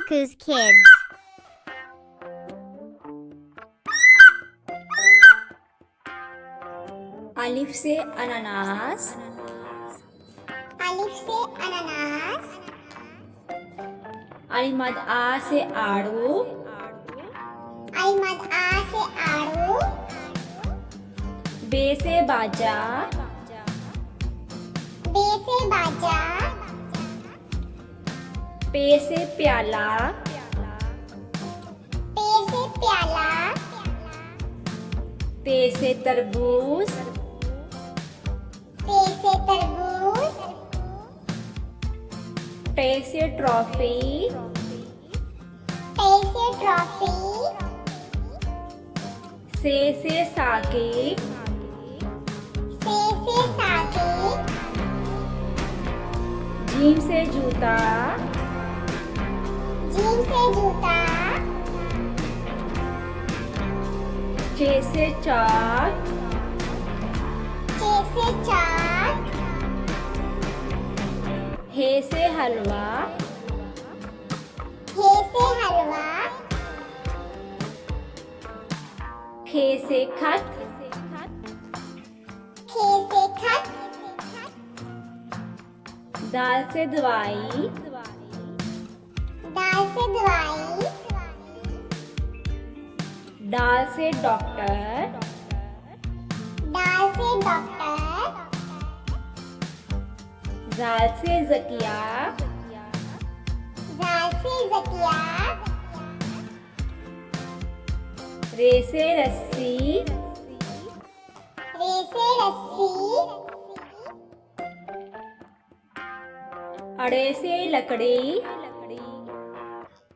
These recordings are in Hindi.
Kaku's Kids. अलिफ से अनानास, अलिफ से अनानास, अलिमद आ से आड़ू, अलिमद आ से आड़ू, बे से बाजा, बे से बाजा, पे से प्याला, पे से प्याला, ते से तरबूज, ते से तरबूज, टे से ट्रॉफी, टे से ट्रॉफी, से साकिब, से साकिब, जीम से जूता, जीम से जूता, चे से चाक, चे से चाक, हे से हलवा, हे से हलवा, खे से खत, खे से खत, दाल से दवाई, दाल से दवाई, दाल से डॉक्टर, दाल से डॉक्टर, जाल से जकिया, जाल से जकिया, रे से रस्सी, रे से रस्सी, अड़े से लकड़ी,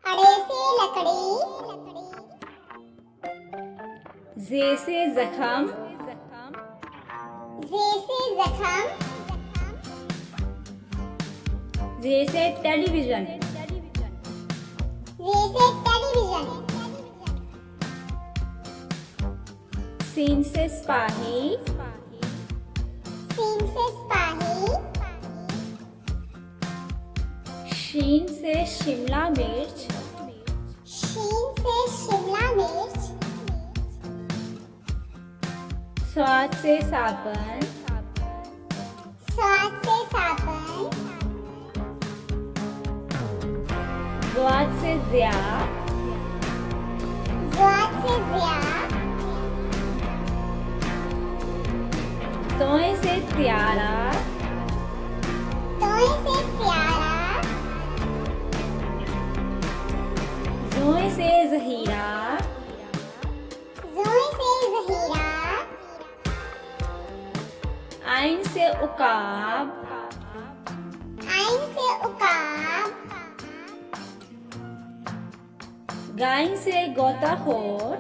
अड़े से लकड़ी, जे से जख्म, जे से जख्म, जे से टेलीविजन, जे से टेलीविजन, सीन से सिपाही, सीन से सिपाही, शीन से शिमला मिर्च, शीन से शिमला मिर्च, स्वाद से साबन, स्वाद से साबन, द्वाद से ज़िया, स्वाद से ज़िया, तोय से त्यारा, तोय से प्यारा, जोय से जहीरा, जोय से जहीरा, आइन से उकाब, आइन से उकाब, गाइन से गोताखोर,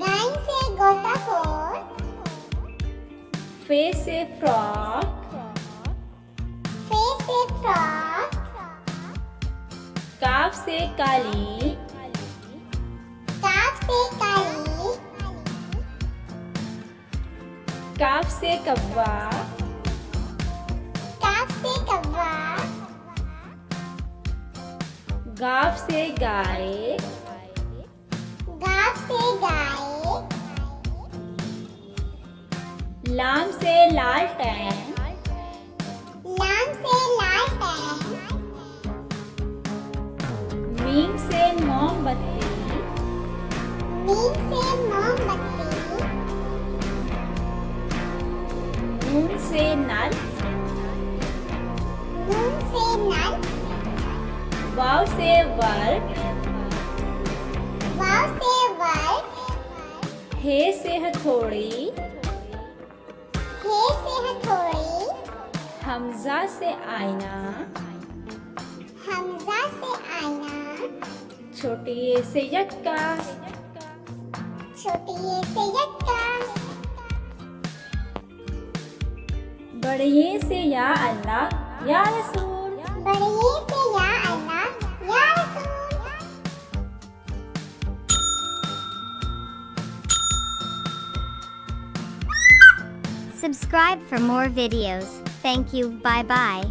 गाइन से गोताखोर, फे से फ्रॉक, फे से फ्रॉक, काफ से काली, काफ से काली, काफ से कव्वा, काफ से कव्वा, गाफ से गाय, गाफ से गाय, लाम से लालटेन, लाम से लालटेन, मीम से मोमबत्ती, मीम से मोमबत्ती, नून से नल, नून से नल, वाव से वर्क, वाव से वर्क, हे से हथौड़ी, हे से हथौड़ी, हमजा से आईना, हमजा से आईना, छोटी ए से यक्का, छोटी ए से यक्का, बड़े ए से या अल्लाह या रसूल, बड़े ए से या अल्लाह या रसूल। Subscribe for more videos. Thank you. Bye bye.